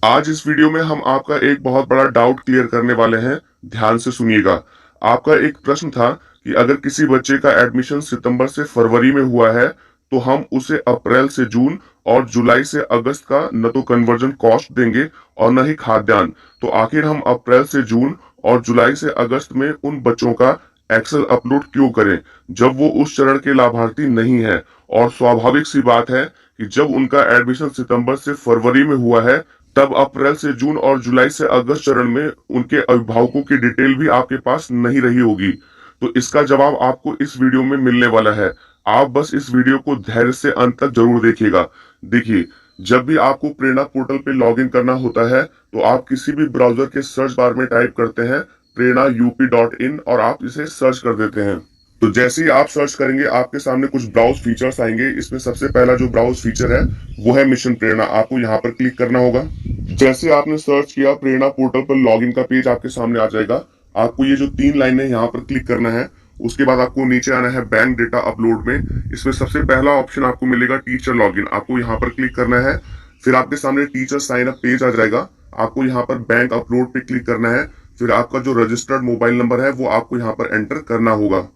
आज इस वीडियो में हम आपका एक बहुत बड़ा डाउट क्लियर करने वाले हैं। ध्यान से सुनिएगा। आपका एक प्रश्न था कि अगर किसी बच्चे का एडमिशन सितंबर से फरवरी में हुआ है तो हम उसे अप्रैल से जून और जुलाई से अगस्त का न तो कन्वर्जन कॉस्ट देंगे और न ही खाद्यान्न। तो आखिर हम अप्रैल से जून और जुलाई से अगस्त में उन बच्चों का एक्सेल अपलोड क्यों करें जब वो उस चरण के लाभार्थी नहीं है। और स्वाभाविक सी बात है कि जब उनका एडमिशन सितंबर से फरवरी में हुआ है तब अप्रैल से जून और जुलाई से अगस्त चरण में उनके अभिभावकों की डिटेल भी आपके पास नहीं रही होगी। तो इसका जवाब आपको इस वीडियो में मिलने वाला है। आप बस इस वीडियो को धैर्य से अंत तक जरूर देखिएगा। देखिए, जब भी आपको प्रेरणा पोर्टल पे लॉगिन करना होता है तो आप किसी भी ब्राउजर के सर्च बार में टाइप करते हैं प्रेरणा यूपी.in और आप इसे सर्च कर देते हैं। तो जैसे ही आप सर्च करेंगे आपके सामने कुछ ब्राउज फीचर्स आएंगे। इसमें सबसे पहला जो ब्राउज फीचर है वो है मिशन प्रेरणा। आपको यहाँ पर क्लिक करना होगा। जैसे आपने सर्च किया प्रेरणा पोर्टल पर लॉगिन का पेज आपके सामने आ जाएगा। आपको ये जो 3 लाइन है यहाँ पर क्लिक करना है। उसके बाद आपको नीचे आना है बैंक डेटा अपलोड में। इसमें सबसे पहला ऑप्शन आपको मिलेगा टीचर लॉगिन। आपको यहाँ पर क्लिक करना है। फिर आपके सामने टीचर साइन अप पेज आ जाएगा। आपको यहाँ पर बैंक अपलोड पे क्लिक करना है। फिर आपका जो रजिस्टर्ड मोबाइल नंबर है वो आपको यहाँ पर एंटर करना होगा।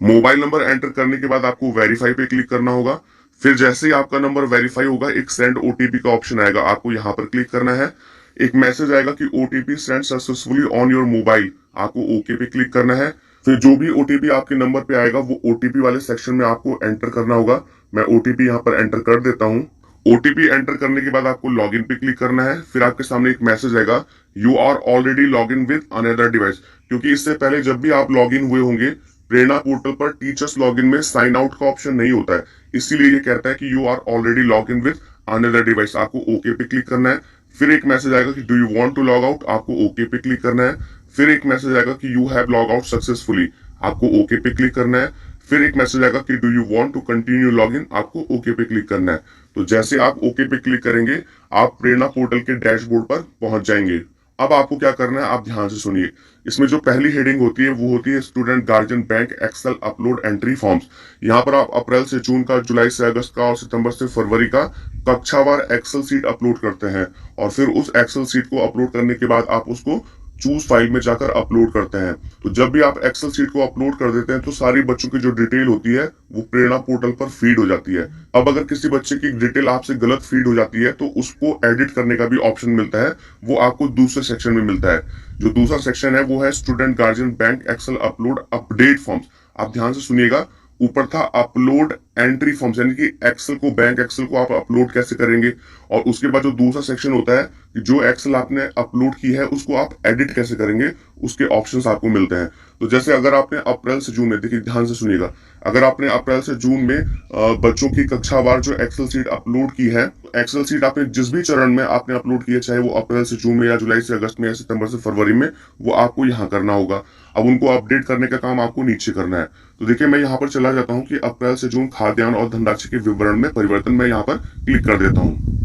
मोबाइल नंबर एंटर करने के बाद आपको वेरीफाई पे क्लिक करना होगा। फिर जैसे ही आपका नंबर वेरीफाई होगा एक सेंड ओटीपी का ऑप्शन आएगा। आपको यहाँ पर क्लिक करना है। एक मैसेज आएगा कि OTP send successfully on your mobile. आपको ओके पे क्लिक करना है। फिर जो भी ओटीपी आपके नंबर पे आएगा वो ओटीपी वाले सेक्शन में आपको एंटर करना होगा। मैं ओटीपी यहाँ पर एंटर कर देता हूँ। ओटीपी एंटर करने के बाद आपको लॉगिन पे क्लिक करना है। फिर आपके सामने एक मैसेज आएगा you are already log in with another device. क्योंकि इससे पहले जब भी आप लॉग इन हुए होंगे प्रेरणा पोर्टल पर टीचर्स लॉगिन में साइन आउट का ऑप्शन नहीं होता है, इसीलिए ये कहता है कि you are already log in with another device. आपको ओके पे क्लिक करना है। फिर एक मैसेज आएगा कि do you want to log out. आपको ओके पे क्लिक करना है। फिर एक मैसेज आएगा कि you have log out successfully. आपको ओके पे क्लिक करना है। फिर एक मैसेज आएगा कि do you want to continue log in. आपको ओके पे क्लिक करना है। तो जैसे आप ओके पे क्लिक करेंगे आप प्रेरणा पोर्टल के डैशबोर्ड पर पहुंच जाएंगे। अब आपको क्या करना है आप ध्यान से सुनिए। इसमें जो पहली हेडिंग होती है वो होती है student guardian bank excel upload entry forms. यहाँ पर आप अप्रैल से जून का, जुलाई से अगस्त का और सितंबर से फरवरी का कक्षावार एक्सेल सीट अपलोड करते हैं। और फिर उस एक्सेल सीट को अपलोड करने के बाद आप उसको चूज फाइल में जाकर अपलोड करते हैं। तो जब भी आप एक्सेल सीट को अपलोड कर देते हैं तो सारी बच्चों की जो डिटेल होती है वो प्रेरणा पोर्टल पर फीड हो जाती है। अब अगर किसी बच्चे की डिटेल आपसे गलत फीड हो जाती है तो उसको एडिट करने का भी ऑप्शन मिलता है। वो आपको दूसरे सेक्शन में मिलता है। जो दूसरा सेक्शन है वो है student guardian bank excel upload update forms. आप ध्यान से सुनिएगा। ऊपर था अपलोड एंट्री फॉर्म्स, यानी कि एक्सेल को, बैंक एक्सेल को आप अपलोड कैसे करेंगे। और उसके बाद जो दूसरा सेक्शन होता है कि जो एक्सेल आपने अपलोड की है उसको आप एडिट कैसे करेंगे, उसके ऑप्शंस आपको मिलते हैं। तो जैसे अगर आपने अप्रैल से जून में, देखिए ध्यान से सुनिएगा, अगर आपने अप्रैल से जून में बच्चों की कक्षावार जो एक्सेल सीट अपलोड की है, एक्सेल सीट आपने जिस भी चरण में आपने अपलोड की है, चाहे वो अप्रैल से जून में या जुलाई से अगस्त में या सितंबर से फरवरी में, वो आपको यहाँ करना होगा। अब उनको अपडेट करने का काम आपको नीचे करना है। तो देखिए मैं यहाँ पर चला जाता हूँ कि अप्रैल से जून खाद्यान्न और धनराशि के विवरण में परिवर्तन, मैं यहाँ पर क्लिक कर देता हूँ।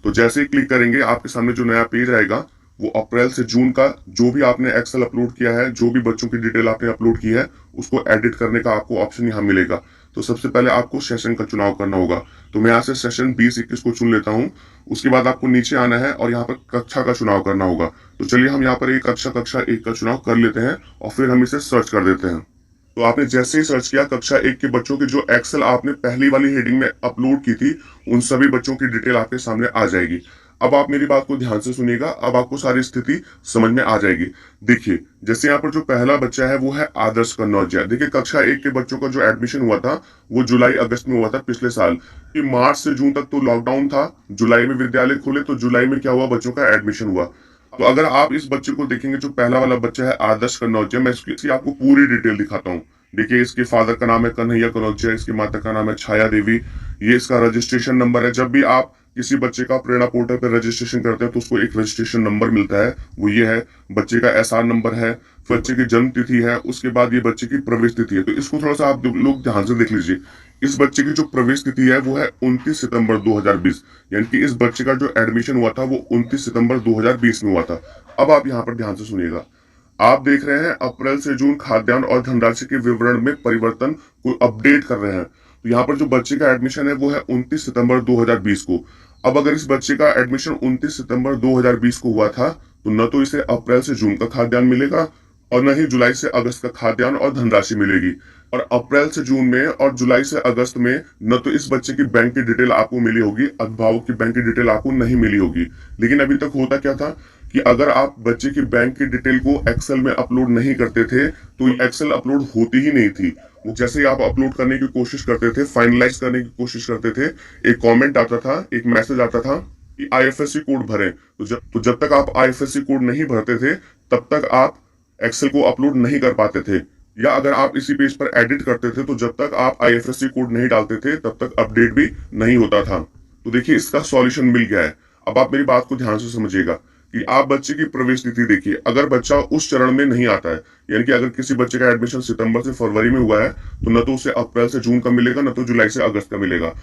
तो जैसे ही क्लिक करेंगे आपके सामने जो नया पेज आएगा वो अप्रैल से जून का जो भी आपने एक्सेल अपलोड किया है, जो भी बच्चों की डिटेल आपने अपलोड की है, उसको एडिट करने का आपको ऑप्शन यहाँ मिलेगा। तो सबसे पहले आपको सेशन का चुनाव करना होगा। तो मैं यहाँ से सेशन 20-21 को चुन लेता हूँ। उसके बाद आपको नीचे आना है और यहाँ पर कक्षा का चुनाव करना होगा। तो चलिए हम यहाँ पर एक कक्षा 1 का चुनाव कर लेते हैं और फिर हम इसे सर्च कर देते हैं। तो आपने जैसे ही सर्च किया कक्षा 1 के बच्चों की जो एक्सेल आपने पहली वाली हेडिंग में अपलोड की थी उन सभी बच्चों की डिटेल आपके सामने आ जाएगी। अब आप मेरी बात को ध्यान से सुनिएगा। अब आपको सारी स्थिति समझ में आ जाएगी। देखिए जैसे यहाँ पर जो पहला बच्चा है वो है आदर्श कन्नौजिया। देखिए कक्षा 1 के बच्चों का जो एडमिशन हुआ था वो जुलाई अगस्त में हुआ था पिछले साल। कि मार्च से जून तक तो लॉकडाउन था, जुलाई में विद्यालय खुले, तो जुलाई में क्या हुआ, बच्चों का एडमिशन हुआ। तो अगर आप इस बच्चे को देखेंगे, जो पहला वाला बच्चा है आदर्श कन्नौजिया, मैं इसकी आपको पूरी डिटेल दिखाता हूँ। देखिए इसके फादर का नाम है कन्हैया कन्नौजिया, इसकी माता का नाम है छाया देवी। ये इसका रजिस्ट्रेशन नंबर है। जब भी आप किसी बच्चे का प्रेरणा पोर्टल पर रजिस्ट्रेशन करते हैं तो उसको एक रजिस्ट्रेशन नंबर मिलता है, वो ये है। बच्चे का एसआर नंबर है, बच्चे की जन्म तिथि है, उसके बाद ये बच्चे की प्रवेश तिथि है। तो इसको थोड़ा सा आप लोग ध्यान से देख लीजिए। इस बच्चे की जो प्रवेश तिथि है वो है 29 सितंबर 2020, यानी कि इस बच्चे का जो एडमिशन हुआ था वो 29 सितंबर 2020 में हुआ था। अब आप यहाँ पर ध्यान से सुनिएगा। आप देख रहे हैं अप्रैल से जून खाद्यान्न और धनराशि के विवरण में परिवर्तन को अपडेट कर रहे हैं। तो यहाँ पर जो बच्चे का एडमिशन है वो है 29 सितंबर 2020 को। अब अगर इस बच्चे का एडमिशन 29 सितंबर 2020 को हुआ था, तो न तो इसे अप्रैल से जून का खाद्यान्न मिलेगा और न ही जुलाई से अगस्त का खाद्यान्न और धनराशि मिलेगी। और अप्रैल से जून में और जुलाई से अगस्त में न तो इस बच्चे की बैंक की डिटेल आपको मिली होगी, अभिभावक की बैंक की डिटेल आपको नहीं मिली होगी। लेकिन अभी तक होता क्या था कि अगर आप बच्चे की बैंक की डिटेल को एक्सेल में अपलोड नहीं करते थे, तो एक्सेल अपलोड होती ही नहीं थी। वो जैसे ही आप अपलोड करने की कोशिश करते थे, फाइनलाइज करने की कोशिश करते थे, एक कमेंट आता था, एक मैसेज आता था कि आईएफएससी कोड भरें। तो जब तक आप आईएफएससी कोड नहीं भरते थे, तब तक आप एक्सेल को अपलोड नहीं कर पाते थे। या अगर आप इसी पेज पर एडिट करते थे, तो जब तक आप आईएफएससी कोड नहीं डालते थे, तब तक अपडेट भी नहीं होता था। तो देखिए, इसका सॉल्यूशन मिल गया है। अब आप मेरी बात को ध्यान से समझिएगा कि आप बच्चे की प्रवेश तिथि देखिए। अगर बच्चा उस चरण में नहीं आता है, यानी कि अगर किसी बच्चे का एडमिशन सितंबर से फरवरी में हुआ है, तो न तो उसे अप्रैल से जून का मिलेगा, न तो जुलाई से अगस्त का मिलेगा।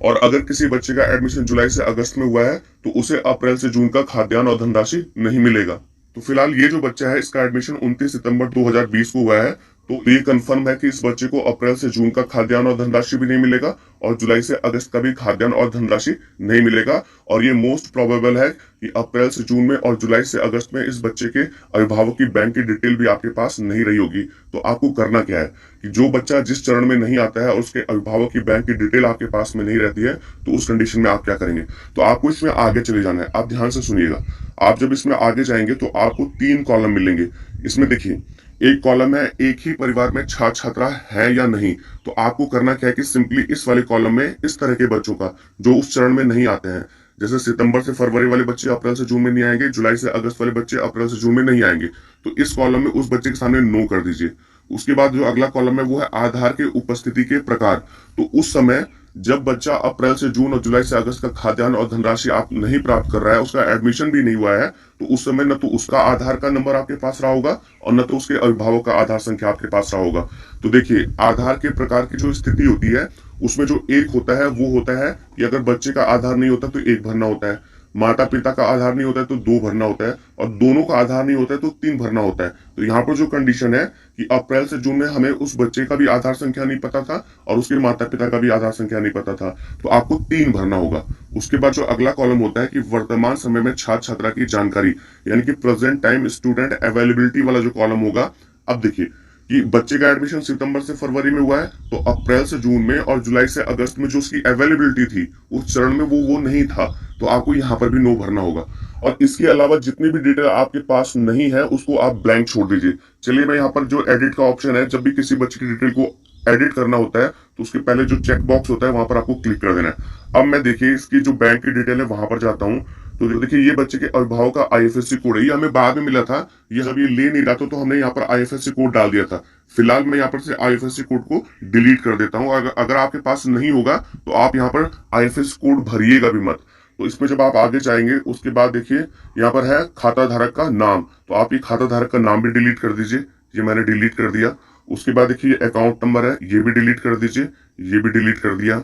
और अगर किसी बच्चे का एडमिशन जुलाई से अगस्त में हुआ है, तो उसे अप्रैल से जून का खाद्यान्न और धनराशि नहीं मिलेगा। तो फिलहाल ये जो बच्चा है, इसका एडमिशन 29 सितंबर 2020 को हुआ है, तो ये कंफर्म है कि इस बच्चे को अप्रैल से जून का खाद्यान्न और धनराशि भी नहीं मिलेगा और जुलाई से अगस्त का भी खाद्यान्न और धनराशि नहीं मिलेगा। और ये मोस्ट प्रोबेबल है कि अप्रैल से जून में और जुलाई से अगस्त में इस बच्चे के अभिभावक की बैंक की डिटेल भी आपके पास नहीं रही होगी। तो आपको करना क्या है कि जो बच्चा जिस चरण में नहीं आता है और उसके अभिभावक की बैंक की डिटेल आपके पास में नहीं रहती है, तो उस कंडीशन में आप क्या करेंगे। तो आपको इसमें आगे चले जाना है। आप ध्यान से सुनिएगा। आप जब इसमें आगे जाएंगे तो आपको 3 कॉलम मिलेंगे। इसमें देखिए, एक कॉलम है एक ही परिवार में छात्र छात्रा है या नहीं। तो आपको करना क्या है कि सिंपली इस वाले कॉलम में इस तरह के बच्चों का जो उस चरण में नहीं आते हैं, जैसे सितंबर से फरवरी वाले बच्चे अप्रैल से जून में नहीं आएंगे, जुलाई से अगस्त वाले बच्चे अप्रैल से जून में नहीं आएंगे, तो इस कॉलम में उस बच्चे के सामने नो कर दीजिए। उसके बाद जो अगला कॉलम है वो है आधार के उपस्थिति के प्रकार। तो उस समय जब बच्चा अप्रैल से जून और जुलाई से अगस्त का खाद्यान्न और धनराशि आप नहीं प्राप्त कर रहा है, उसका एडमिशन भी नहीं हुआ है, तो उस समय न तो उसका आधार का नंबर आपके पास रहा होगा और न तो उसके अभिभावक का आधार संख्या आपके पास रहा होगा। तो देखिए, आधार के प्रकार की जो स्थिति होती है, उसमें जो एक होता है वो होता है कि अगर बच्चे का आधार नहीं होता तो 1 भरना होता है, माता पिता का आधार नहीं होता है तो 2 भरना होता है, और दोनों का आधार नहीं होता है तो 3 भरना होता है। तो यहाँ पर जो कंडीशन है कि अप्रैल से जून में हमें उस बच्चे का भी आधार संख्या नहीं पता था और उसके माता पिता का भी आधार संख्या नहीं पता था, तो आपको 3 भरना होगा। उसके बाद जो अगला कॉलम होता है कि वर्तमान समय में छात्र छात्रा की जानकारी, यानी कि प्रेजेंट टाइम स्टूडेंट अवेलेबिलिटी वाला जो कॉलम होगा। अब देखिए कि बच्चे का एडमिशन सितंबर से फरवरी में हुआ है, तो अप्रैल से जून में और जुलाई से अगस्त में जो उसकी अवेलेबिलिटी थी, उस चरण में वो नहीं था, तो आपको यहाँ पर भी नो भरना होगा। और इसके अलावा जितनी भी डिटेल आपके पास नहीं है, उसको आप ब्लैंक छोड़ दीजिए। चलिए, मैं यहाँ पर जो एडिट का ऑप्शन है, जब भी किसी बच्चे की डिटेल को एडिट करना होता है, तो उसके पहले जो चेक बॉक्स होता है वहां पर आपको क्लिक कर देना है। अब मैं देखिए इसकी जो बैंक की डिटेल है वहां पर जाता हूँ, तो देखिए ये बच्चे के अभिभावक का आईएफएससी कोड है। ये हमें बाद में मिला था, ये जब ये ले नहीं रहा था तो हमने यहाँ पर आईएफएससी कोड डाल दिया था। फिलहाल मैं यहाँ पर से आईएफएससी कोड को डिलीट कर देता हूँ। अगर आपके पास नहीं होगा तो आप यहाँ पर आईएफएससी कोड भरिएगा भी मत। तो इसमें जब आप आगे जाएंगे, उसके बाद देखिए यहाँ पर है खाता धारक का नाम, तो आप ये खाता धारक का नाम भी डिलीट कर दीजिए। ये मैंने डिलीट कर दिया। उसके बाद देखिए अकाउंट नंबर है, ये भी डिलीट कर दीजिए, ये भी डिलीट कर दिया।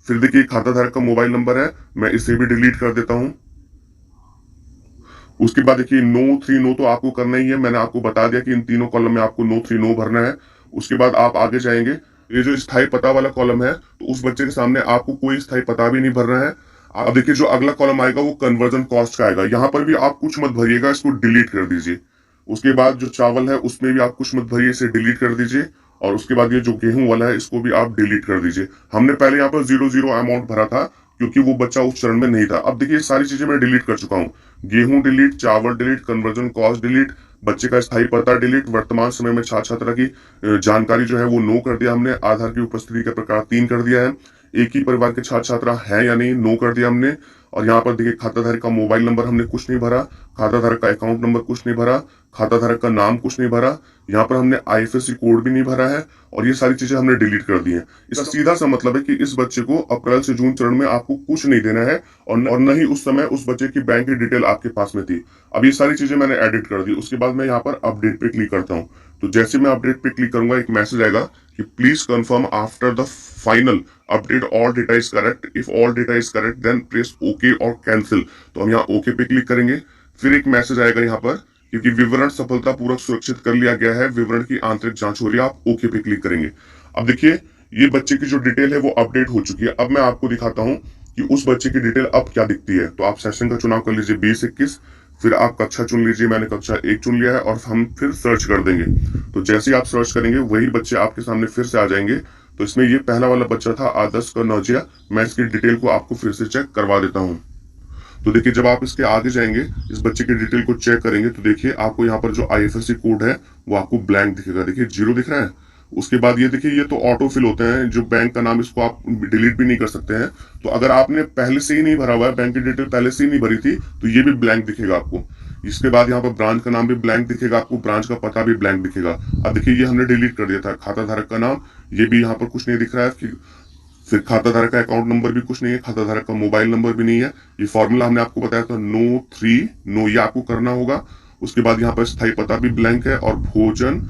फिर देखिए खाता धारक का मोबाइल नंबर है, मैं इसे भी डिलीट कर देता हूं। उसके बाद देखिए नो 3 नो तो आपको करना ही है, मैंने आपको बता दिया कि इन तीनों कॉलम में आपको नो 3 नो भरना है। उसके बाद आप आगे जाएंगे, ये जो स्थायी पता वाला कॉलम है, तो उस बच्चे के सामने आपको कोई स्थायी पता भी नहीं भरना है। अब देखिए जो अगला कॉलम आएगा वो कन्वर्जन कॉस्ट का आएगा, यहाँ पर भी आप कुछ मत भरिएगा, इसको डिलीट कर दीजिए। उसके बाद जो चावल है उसमें भी आप कुछ मत भरिए, इसे डिलीट कर दीजिए। और उसके बाद ये जो गेहूं वाला है इसको भी आप डिलीट कर दीजिए। हमने पहले यहाँ पर 0 अमाउंट भरा था क्योंकि वो बच्चा उस चरण में नहीं था। अब देखिए सारी चीजें मैं डिलीट कर चुका हूँ। गेहूं डिलीट, चावल डिलीट, कन्वर्जन कॉस्ट डिलीट, बच्चे का स्थायी पता डिलीट, वर्तमान समय में छात्र छात्रा की जानकारी जो है वो नो कर दिया हमने, आधार की उपस्थिति का प्रकार 3 कर दिया है, एक ही परिवार के छात्र छात्रा है या नहीं नो कर दिया हमने। और यहाँ पर देखिए खाता धारक का मोबाइल नंबर हमने कुछ नहीं भरा, खाता धारक का अकाउंट नंबर कुछ नहीं भरा, खाता धारक का नाम कुछ नहीं भरा, यहाँ पर हमने आईएफएससी कोड भी नहीं भरा है, और ये सारी चीजें हमने डिलीट कर दी हैं। इसका सीधा सा मतलब है कि इस बच्चे को अप्रैल से जून चरण में आपको कुछ नहीं देना है, और न ही उस समय उस बच्चे की बैंक की डिटेल आपके पास में थी। अब ये सारी चीजें मैंने एडिट कर दी। उसके बाद मैं यहाँ पर अपडेट पे क्लिक करता हूँ। तो जैसे मैं अपडेट पे क्लिक करूंगा, एक मैसेज आएगा कि please confirm after the final update all data is correct, if all data is correct then press okay और कैंसिल। तो हम यहाँ ओके पे क्लिक करेंगे। फिर एक मैसेज आएगा यहाँ पर, क्योंकि विवरण सफलतापूर्वक सुरक्षित कर लिया गया है, विवरण की आंतरिक जांच हो रही है, आप ओके पे क्लिक करेंगे। अब देखिए ये बच्चे की जो डिटेल है वो अपडेट हो चुकी है। अब मैं आपको दिखाता हूँ कि उस बच्चे की डिटेल अब क्या दिखती है। तो आप सेशन का चुनाव कर लीजिए 20-21, फिर आप कक्षा चुन लीजिए, मैंने कक्षा 1 चुन लिया है और हम फिर सर्च कर देंगे। तो जैसे ही आप सर्च करेंगे वही बच्चे आपके सामने फिर से आ जाएंगे। तो इसमें ये पहला वाला बच्चा था आदर्श कनौजिया, मैं इसकी डिटेल को आपको फिर से चेक करवा देता हूँ। तो देखिए जब आप इसके आगे जाएंगे, इस बच्चे की डिटेल को चेक करेंगे, तो देखिए आपको यहाँ पर जो आईएफएससी कोड है वो आपको ब्लैंक दिखेगा, देखिए 0 दिख रहा है। उसके बाद ये देखिए ये तो ऑटो फिल होते हैं, जो बैंक का नाम इसको आप डिलीट भी नहीं कर सकते हैं। तो अगर आपने पहले से ही नहीं भरा हुआ है, बैंक की डिटेल पहले से ही नहीं भरी थी, तो ये भी ब्लैंक दिखेगा आपको। इसके बाद यहाँ पर ब्रांच का नाम भी ब्लैंक दिखेगा आपको, ब्रांच का पता भी ब्लैंक दिखेगा। अब देखिए ये हमने डिलीट कर दिया था, खाता धारक का नाम ये भी यहाँ पर कुछ नहीं दिख रहा है। फिर खाता धारक का अकाउंट नंबर भी कुछ नहीं है, खाता धारक का मोबाइल नंबर भी नहीं है। ये फॉर्मूला हमने आपको बताया था, नो 3 नो, ये आपको करना होगा। उसके बाद यहाँ पर स्थायी पता भी ब्लैंक है, और भोजन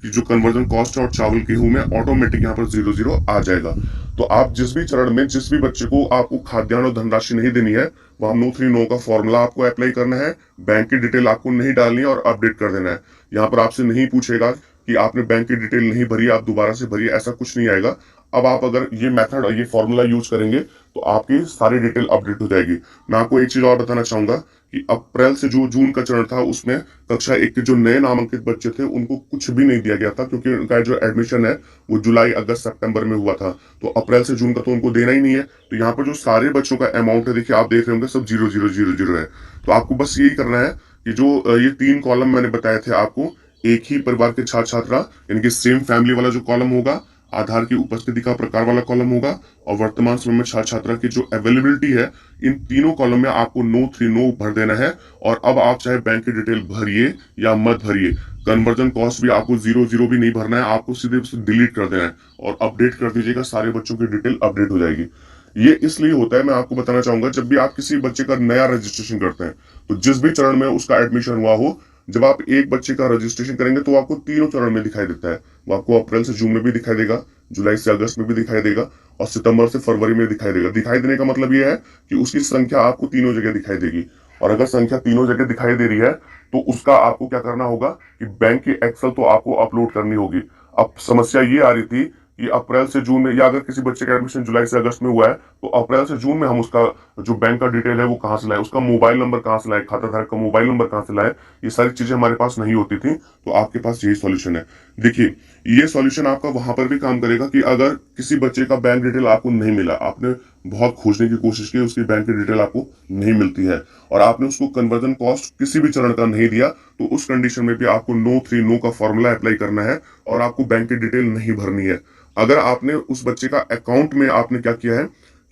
की जो कन्वर्जन कॉस्ट है और चावल गेहूं में ऑटोमेटिक यहाँ पर 0 आ जाएगा। तो आप जिस भी चरण में जिस भी बच्चे को आपको खाद्यान्न और धनराशि नहीं देनी है, वहां नो 3 नो का फॉर्मूला आपको अप्लाई करना है। बैंक की डिटेल आपको नहीं डालनी है और अपडेट कर देना है। यहाँ पर आपसे नहीं पूछेगा कि आपने बैंक की डिटेल नहीं भरी, आप दोबारा से भरिए, ऐसा कुछ नहीं आएगा। अब आप अगर ये मेथड ये फॉर्मूला यूज करेंगे तो आपकी सारी डिटेल अपडेट हो जाएगी। मैं आपको एक चीज और बताना चाहूंगा कि अप्रैल से जो जून का चरण था उसमें कक्षा 1 के जो नए नामांकित बच्चे थे उनको कुछ भी नहीं दिया गया था, क्योंकि उनका जो एडमिशन है वो जुलाई अगस्त सितंबर में हुआ था। तो अप्रैल से जून का तो उनको देना ही नहीं है। तो यहाँ पर जो सारे बच्चों का अमाउंट है, देखिए आप देख रहे होंगे सब 0 0 0 0 है। तो आपको बस यही करना है कि जो ये 3 कॉलम मैंने बताए थे आपको, एक ही परिवार के छात्र छात्रा यानी कि सेम फैमिली वाला जो कॉलम होगा, आधार की उपस्थिति का प्रकार वाला कॉलम होगा, और वर्तमान समय में छात्र छात्रा की जो अवेलेबिलिटी है, इन तीनों कॉलम में आपको नो 3 नो भर देना है। और अब आप चाहे बैंक की डिटेल भरिए या मत भरिए, कन्वर्जन कॉस्ट भी आपको 0 भी नहीं भरना है, आपको सीधे डिलीट कर देना है और अपडेट कर दीजिएगा, सारे बच्चों की डिटेल अपडेट हो जाएगी। ये इसलिए होता है, मैं आपको बताना चाहूंगा, जब भी आप किसी बच्चे का नया रजिस्ट्रेशन करते हैं, तो जिस भी चरण में उसका एडमिशन हुआ हो, जब आप एक बच्चे का रजिस्ट्रेशन करेंगे तो आपको तीनों चरण में दिखाई देता है। वो आपको अप्रैल से जून में भी दिखाई देगा, जुलाई से अगस्त में भी दिखाई देगा, और सितंबर से फरवरी में दिखाई देगा। दिखाई देने का मतलब ये है कि उसकी संख्या आपको तीनों जगह दिखाई देगी। और अगर संख्या तीनों जगह दिखाई दे रही है तो उसका आपको क्या करना होगा कि बैंक की एक्सेल तो आपको अपलोड करनी होगी। अब समस्या ये आ रही थी कि अप्रैल से जून में, या अगर किसी बच्चे का एडमिशन जुलाई से अगस्त में हुआ है, तो अप्रैल से जून में हम उसका जो बैंक का डिटेल है वो कहाँ से लाए, उसका मोबाइल नंबर कहाँ से लाए, खाता धारक का मोबाइल नंबर कहाँ से लाए, ये सारी चीजें हमारे पास नहीं होती थी। तो आपके पास यही सॉल्यूशन है। देखिए ये सॉल्यूशन आपका वहां पर भी काम करेगा कि अगर किसी बच्चे का बैंक डिटेल आपको नहीं मिला, आपने बहुत खोजने की कोशिश की, उसकी बैंक की डिटेल आपको नहीं मिलती है, और आपने उसको कन्वर्जन कॉस्ट किसी भी चरण का नहीं दिया, तो उस कंडीशन में भी आपको नो 3 नो का फॉर्मूला अप्लाई करना है और आपको बैंक की डिटेल नहीं भरनी है। अगर आपने उस बच्चे का अकाउंट में आपने क्या किया है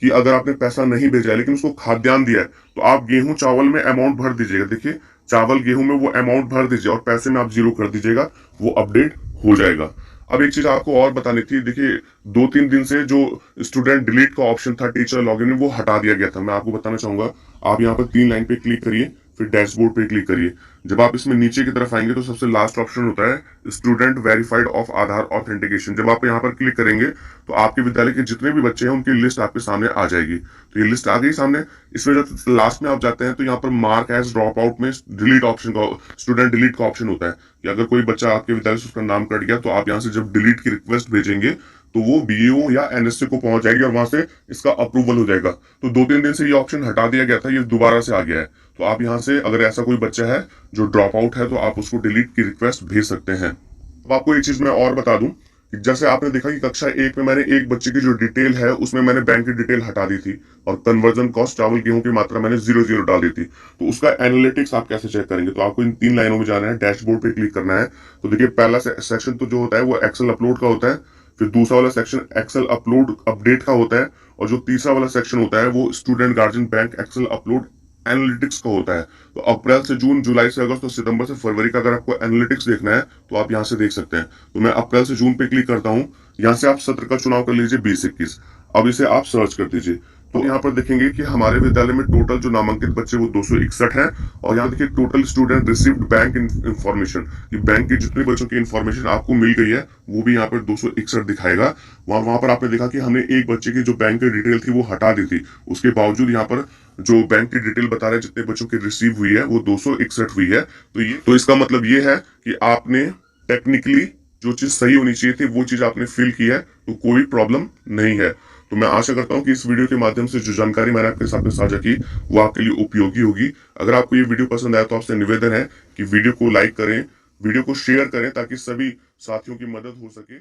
कि अगर आपने पैसा नहीं भेजा है लेकिन उसको खाद्यान्न दिया है, तो आप गेहूं चावल में अमाउंट भर दीजिएगा। देखिए चावल गेहूं में वो अमाउंट भर दीजिए और पैसे में आप 0 कर दीजिएगा, वो अपडेट हो जाएगा। अब एक चीज आपको और बतानी थी, देखिए 2-3 दिन से जो स्टूडेंट डिलीट का ऑप्शन था टीचर लॉगिन में, वो हटा दिया गया था। मैं आपको बताना चाहूंगा, आप यहाँ पर 3 लाइन पे क्लिक करिए, फिर डैशबोर्ड पे क्लिक करिए। जब आप इसमें नीचे की तरफ आएंगे तो सबसे लास्ट ऑप्शन होता है student verified of Aadhaar authentication. जब आप यहाँ पर क्लिक करेंगे तो आपके विद्यालय के जितने भी बच्चे हैं उनकी लिस्ट आपके सामने आ जाएगी। तो ये लिस्ट आ गई सामने। इसमें जब लास्ट में आप जाते हैं तो यहाँ पर मार्क एज ड्रॉप आउट में डिलीट ऑप्शन का, स्टूडेंट डिलीट का ऑप्शन होता है कि अगर कोई बच्चा आपके विद्यालय से उसका नाम कट गया, तो आप यहाँ से जब डिलीट की रिक्वेस्ट भेजेंगे तो वो बीईओ या एनएसए को पहुंच जाएगी और वहां से इसका अप्रूवल हो जाएगा। तो 2-3 दिन से ये ऑप्शन हटा दिया गया था, ये दोबारा से आ गया है। तो आप यहाँ से अगर ऐसा कोई बच्चा है जो ड्रॉप आउट है, तो आप उसको डिलीट की रिक्वेस्ट भेज सकते हैं। अब आपको एक चीज मैं और बता दूं कि जैसे आपने देखा कि कक्षा 1 में मैंने एक बच्चे की जो डिटेल है उसमें मैंने बैंक की डिटेल हटा दी थी, और कन्वर्जन कॉस्ट चावल गेहूं की मात्रा मैंने 0 डाल दी थी। तो उसका एनालिटिक्स आप कैसे चेक करेंगे, तो आपको इन 3 लाइनों में जाना है, डैशबोर्ड पे क्लिक करना है। तो देखिए पहला सेक्शन तो जो होता है वो एक्सेल अपलोड का होता है, फिर दूसरा वाला सेक्शन एक्सेल अपलोड अपडेट का होता है, और जो तीसरा वाला सेक्शन होता है वो student guardian bank excel upload analytics का होता है। तो अप्रैल से जून, जुलाई से अगस्त और सितंबर से फरवरी का अगर आपको एनालिटिक्स देखना है तो आप यहाँ से देख सकते हैं। तो मैं अप्रैल से जून पे क्लिक करता हूँ, यहाँ से आप सत्र का चुनाव कर लीजिए 20-21। अब इसे आप सर्च कर दीजिए, तो यहाँ पर देखेंगे कि हमारे विद्यालय में टोटल जो नामांकित बच्चे वो 261 हैं। और यहाँ देखिए total student received bank information, कि बैंक के जितने बच्चों की इंफॉर्मेशन आपको मिल गई है वो भी यहाँ पर 261 दिखाएगा। वहां पर आपने देखा कि हमने एक बच्चे की जो बैंक की डिटेल थी वो हटा दी थी, उसके बावजूद यहाँ पर जो बैंक की डिटेल बता रहे हैं जितने बच्चों की रिसीव हुई है वो 261 हुई है। तो इसका मतलब ये है कि आपने टेक्निकली जो चीज सही होनी चाहिए थी वो चीज आपने फिल की है, तो कोई प्रॉब्लम नहीं है। तो मैं आशा करता हूँ कि इस वीडियो के माध्यम से जो जानकारी मैंने आपके साथ में साझा की वो आपके लिए उपयोगी होगी। अगर आपको ये वीडियो पसंद आया तो आपसे निवेदन है कि वीडियो को लाइक करें, वीडियो को शेयर करें ताकि सभी साथियों की मदद हो सके।